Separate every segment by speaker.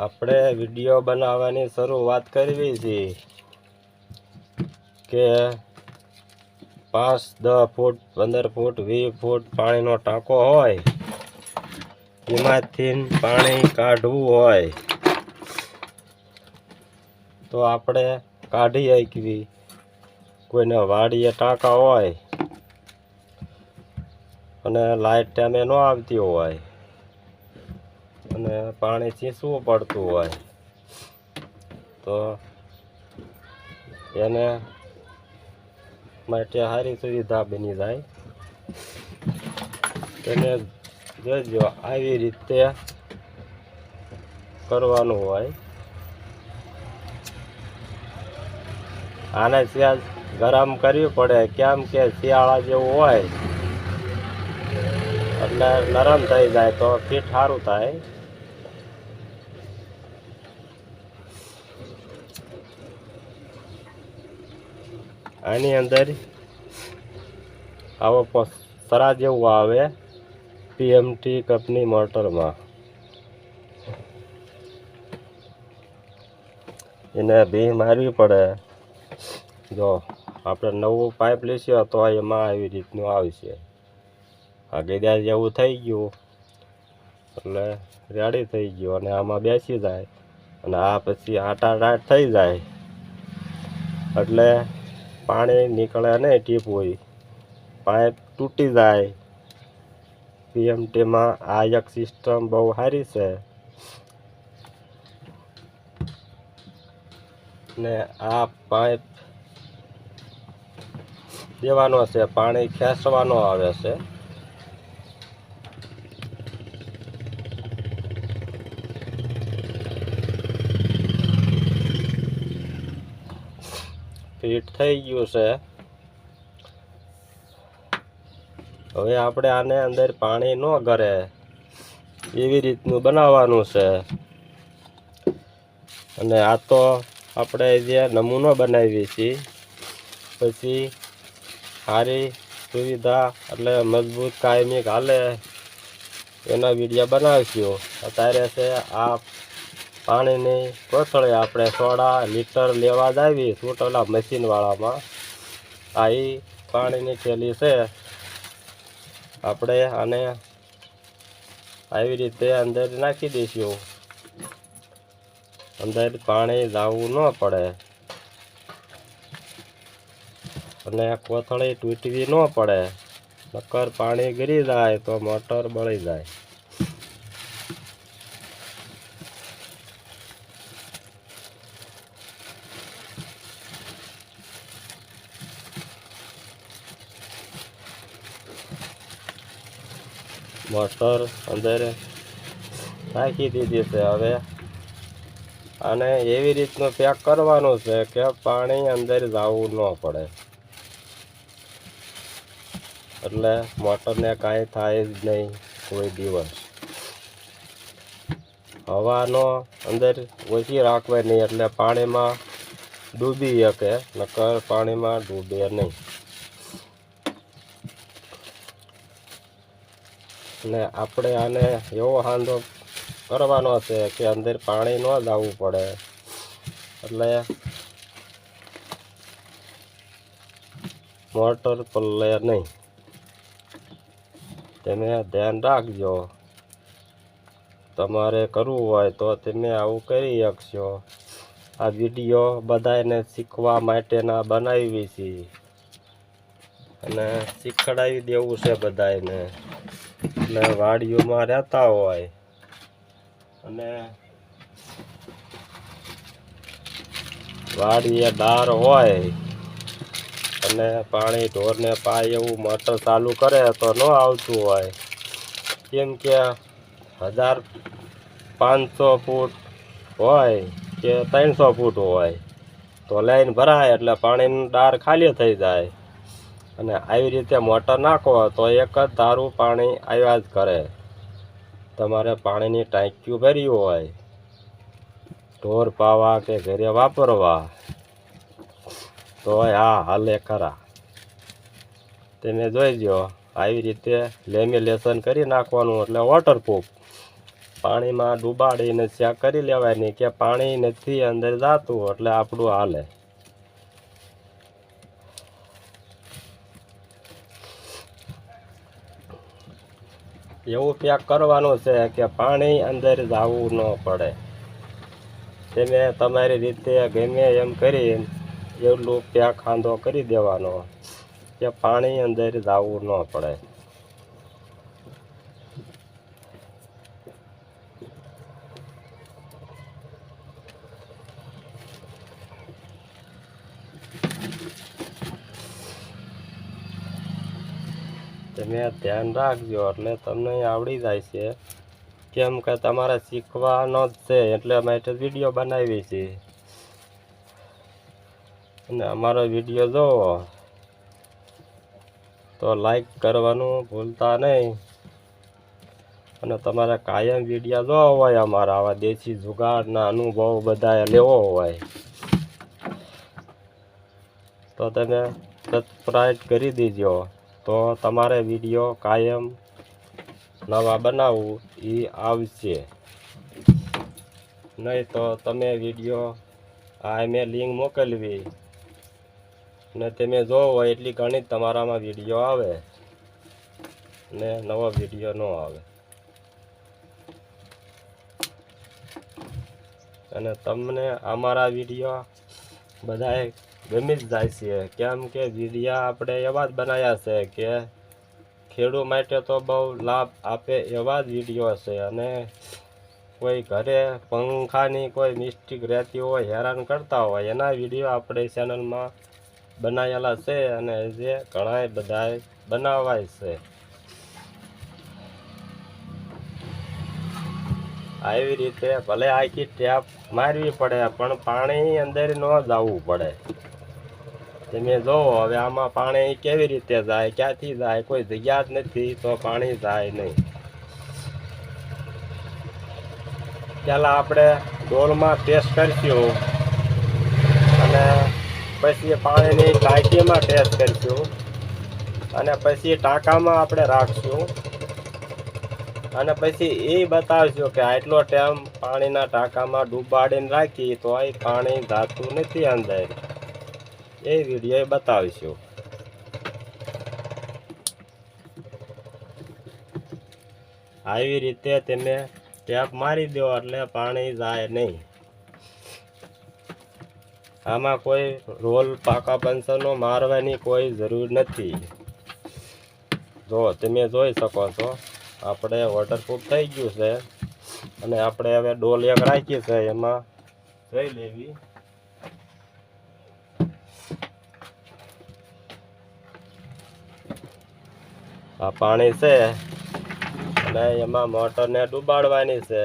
Speaker 1: આપણે વિડીયો બનાવવાની શરૂઆત કરવી છે કે 5, 10 ફૂટ, 15 ફૂટ, 20 ફૂટ પાણીનો ટાંકો હોય, એમાંથી પાણી કાઢવું હોય તો આપણે કાઢી શકવી. કોઈને વાડીએ ટાંકા હોય અને લાઇટ ટાઈમે ન આવતી હોય અને પાણી ચીસવું પડતું હોય તો એને માટે સારી સુવિધા બની જાય. એને જોજો આવી રીતે કરવાનું હોય. આને ત્યાં ગરમ કરવી પડે, કેમ કે શિયાળા જેવું હોય એટલે નરમ થઈ જાય તો ફીટ સારું થાય. આની અંદર આવો સરા જેવું આવે પીએમટી કંપની મોટરમાં. એને ભી મારવી પડે. જો આપણે નવું પાઇપ લેશું તો એમાં આવી રીતનું આવશે. આ ગેદા જેવું થઈ ગયું એટલે રેડી થઈ ગયું અને આમાં બેસી જાય અને આ પછી આટા ટાટ થઈ જાય એટલે પાણી નીકળે નહીં. ટીપ હોય પાઇપ તૂટી જાય. પીએમટીમાં આ એક સિસ્ટમ બહુ સારી છે ને આ પાઇપ દેવાનો છે, પાણી ખેંચવાનો આવે છે. ફિટ થઈ ગયું છે. હવે આપણે આને અંદર પાણી ન ગરે એવી રીતનું બનાવવાનું છે. અને આ તો આપણે જે નમૂનો બનાવીએ છીએ પછી સારી સુવિધા એટલે મજબૂત કાયમી હાલે એના વિડીયો બનાવીશું. અત્યારે છે આ પાણીની કોથળી આપણે 100 લીટર લેવા જ આવી છૂટેલા મશીનવાળામાં. આ પાણીની થેલી છે. આપણે આને આવી રીતે અંદર નાખી દઈશું. અંદર પાણી લાવવું ન પડે અને કોથળી તૂટવી ન પડે, નકર પાણી ગરી જાય તો મોટર બળી જાય. મોટર અંદર નાખી દીધી છે. હવે આને એવી રીતનું પેક કરવાનું છે કે પાણી અંદર જવું ન પડે એટલે મોટરને કાંઈ થાય જ નહીં કોઈ દિવસ. હવાનો અંદર ઓછી રાખવાની એટલે પાણીમાં ડૂબી શકે, નકર પાણીમાં ડૂબે નહીં. ને આપણે આને એવો હાંધો કરવાનો છે કે અંદર પાણી ન જવું પડે એટલે મોટર પલ્લે નહીં. તમે ધ્યાન રાખજો. તમારે કરવું હોય તો તમે આવું કરી શકશો. આ વિડીયો બધાને શીખવા માટેના બનાવી છે અને શીખડાવી દેવું છે બધાને. ને વાડીઓમાં રહેતા હોય અને વાડીએ ડાર હોય અને પાણી ઢોરને પાય એવું મોટર ચાલુ કરે તો ન આવતું હોય, કેમ કે 1500 ફૂટ હોય કે 300 ફૂટ હોય તો લાઈન ભરાય એટલે પાણીનું ડાર ખાલી થઈ જાય. અને આવી રીતે મોટર નાખો તો એક જ ધારું પાણી આવ્યા જ કરે. તમારે પાણીની ટાંક્યું ભર્યું હોય ઢોર પાવા કે ઘરે વાપરવા તો આ હાલે ખરા. તમે જોઈજો આવી રીતે લેમિનેશન કરી નાખવાનું એટલે વોટરપ્રૂફ પાણીમાં ડૂબાડીને ચેક કરી લેવાની કે પાણી નથી અંદર જાતું એટલે આપણું હાલે. એવું પેક કરવાનું છે કે પાણી અંદર જવું ન પડે. તમે તમારી રીતે ગમે એમ કરી એટલું પેક ખાંધો કરી દેવાનો કે પાણી અંદર જવું ન પડે. તમે ધ્યાન રાખજો એટલે તમને આવડી જાય છે. કેમ કે તમારે શીખવાનો જ છે એટલે માટે વિડીયો બનાવી છે. અને અમારો વિડીયો જોવો તો લાઈક કરવાનું ભૂલતા નહીં. અને તમારે કાયમ વિડીયો જોવા હોય અમારા આવા દેશી જુગાડના અનુભવ બધા લેવો હોય તો તમે સબસ્ક્રાઈબ કરી દેજો. તો તમારે વિડીયો કાયમ નવા બનાવવું એ આવશે. નહીં તો તમે વિડીયો મેં લિંક મોકલવી ને તમે જોવો એટલી ઘણી તમારામાં વિડીયો આવે ને નવો વિડીયો ન આવે. અને તમને અમારા વિડીયો બધાએ ગમી જ જાય છે. કેમ કે વિડીયા આપણે એવા જ બનાવ્યા છે કે ખેડૂત માટે તો બહુ લાભ આપે એવા જ વિડીયો છે. અને કોઈ ઘરે પંખાની કોઈ મિસ્ટેક રહેતી હોય, હેરાન કરતા હોય, એના વિડીયો આપણે ચેનલમાં બનાવેલા છે અને જે ઘણા બધા બનાવાય છે. આવી રીતે ભલે આખી ટેપ મારવી પડે પણ પાણી અંદર ન જવું પડે. તમે જોવો હવે આમાં પાણી કેવી રીતે જાય, ક્યાંથી જાય, કોઈ જગ્યા જ નથી તો પાણી જાય નહીં. પહેલાં આપણે ડોલમાં ટેસ્ટ કરીશું અને પછી પાણીની ટાંકીમાં ટેસ્ટ કરીશું અને પછી ટાંકામાં આપણે રાખશું અને પછી એ બતાવશું કે આટલો ટાઈમ પાણીના ટાંકામાં ડૂબાડીને રાખી તો એ પાણી જાતું નથી અંદર. એ વિડીયો બતાવીશું. આવી રીતે તમે ટેપ મારી દો એટલે પાણી જાય નહીં. આમાં કોઈ રોલ પાકા પંચરનો મારવાની કોઈ જરૂર નથી. જો તમે જોઈ શકો છો આપણે વોટરપ્રૂફ થઈ ગયું છે અને આપણે હવે ડોલ એક રાખી છે એમાં જોઈ લેવી. આ પાણી છે અને એમાં મોટરને ડૂબાડવાની છે.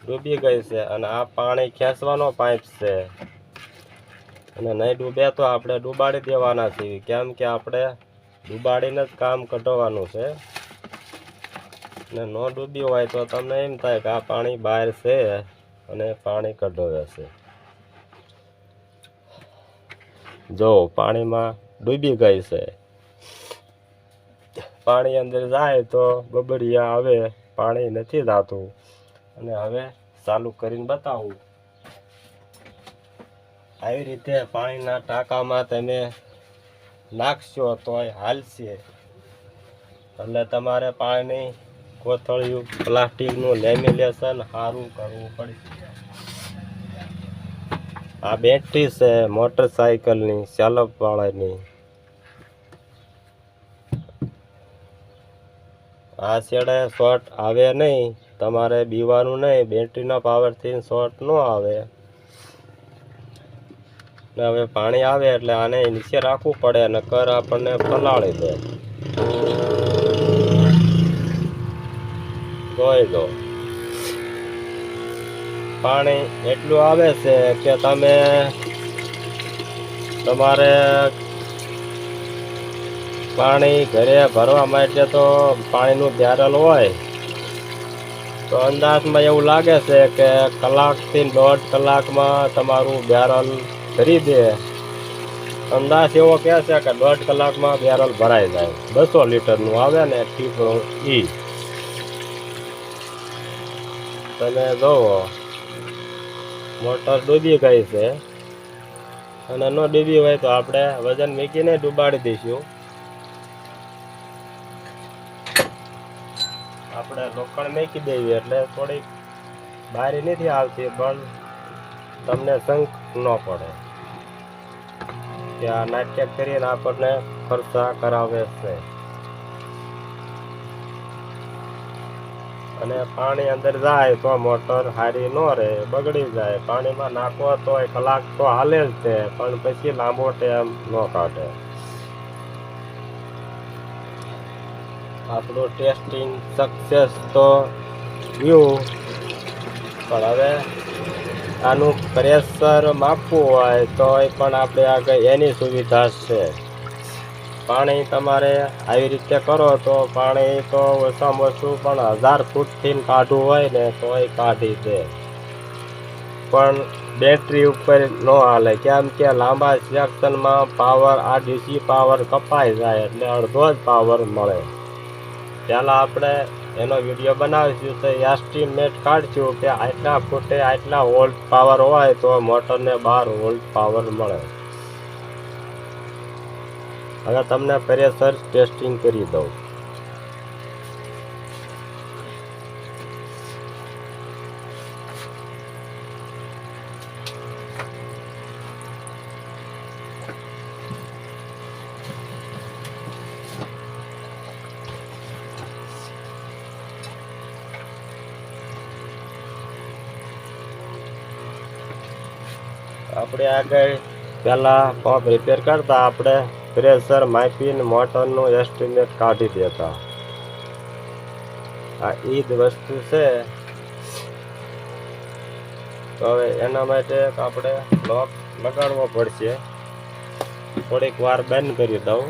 Speaker 1: ડૂબી ગઈ છે અને આ પાણી ખેંચવાનો પાઇપ છે અને નહીં ડૂબે તો આપણે ડૂબાડી દેવાના છીએ. કેમ કે આપણે ડૂબાડીને જ કામ કઢવાનું છે. ને ન ડૂબ્યું હોય તો તમને એમ થાય કે આ પાણી બહાર છે અને પાણી કઢાવે છે. જો પાણીમાં ડૂબી ગઈ છે. પાણી અંદર જાય તો બબડિયા આવે, પાણી નથી જાતું. અને હવે ચાલુ કરીને બતાવું. આવી રીતે પાણીના ટાંકામાં તમે નાખશો તો હાલશે. એટલે તમારે પાણી કોથળિયું પ્લાસ્ટિકનું લેમિનેશન સારું કરવું પડશે. આ બેટરી છે મોટરસાઇકલની ચાલકવાળાની. આ છેડે શોર્ટ આવે નહીં, તમારે બીવાનું નહીં. બેટરીના પાવરથી શોર્ટ ન આવે. ને હવે પાણી આવે એટલે આને નીચે રાખવું પડે નકર આપણને પલાળી દે. જોઈ દો પાણી એટલું આવે છે કે તમે તમારે પાણી ઘરે ભરવા માટે તો પાણીનું બેરલ હોય તો અંદાજમાં એવું લાગે છે કે કલાકથી 1.5 કલાકમાં તમારું બેરલ ભરી દે. અંદાજ એવો કહે છે કે 1.5 કલાકમાં બેરલ ભરાઈ જાય. 200 લીટરનું આવે ને ટીપણું ઈ. તમે જોવો મોટર ડૂબી ગઈ છે, અને ન ડૂબી હોય તો આપણે વજન મૂકીને ડૂબાડી દઈશું. આપણે લોખંડ મૂકી દઈએ એટલે થોડીક બારી નથી આવતી, પણ તમને શંખ ન પડે કે આ નાટ્ય કરીને આપણને ખર્ચા કરાવે છે. અને પાણી અંદર જાય તો મોટર સારી ન રહે, બગડી જાય. પાણીમાં નાખવો તો કલાક તો હાલે જ છે, પણ પછી લાંબો ટાઈમ ન કાઢે. આપણું ટેસ્ટિંગ સક્સેસ તો ગયું, પણ હવે આનું પ્રેશર માપવું હોય તો પણ આપણે આગળ એની સુવિધા છે. પાણી તમારે આવી રીતે કરો તો પાણી તો ઓછામાં ઓછું પણ 1000 ફૂટથી કાઢવું હોય ને તો એ કાઢી દે, પણ બેટરી ઉપર ન હાલે. કેમ કે લાંબા સેક્શનમાં પાવર આ ડીસી પાવર કપાઈ જાય એટલે અડધો જ પાવર મળે. પહેલાં આપણે એનો વિડીયો બનાવીશું તો એસ્ટિમેટ કાઢશું કે આટલા ફૂટે આટલા વોલ્ટ પાવર હોય તો મોટરને 12 વોલ્ટ પાવર મળે. હવે તમને પ્રેશર ટેસ્ટિંગ કરી દઉં. આપણે આગળ પહેલાં પંપ રિપેર કરતા આપણે પ્રેશર માપીને મોટરનું એસ્ટિમેટ કાઢી દેતા. આ એ જ વસ્તુ છે. તો હવે એના માટે આપણે લોક લગાડવો પડશે. થોડીક વાર બંધ કરી દઉં.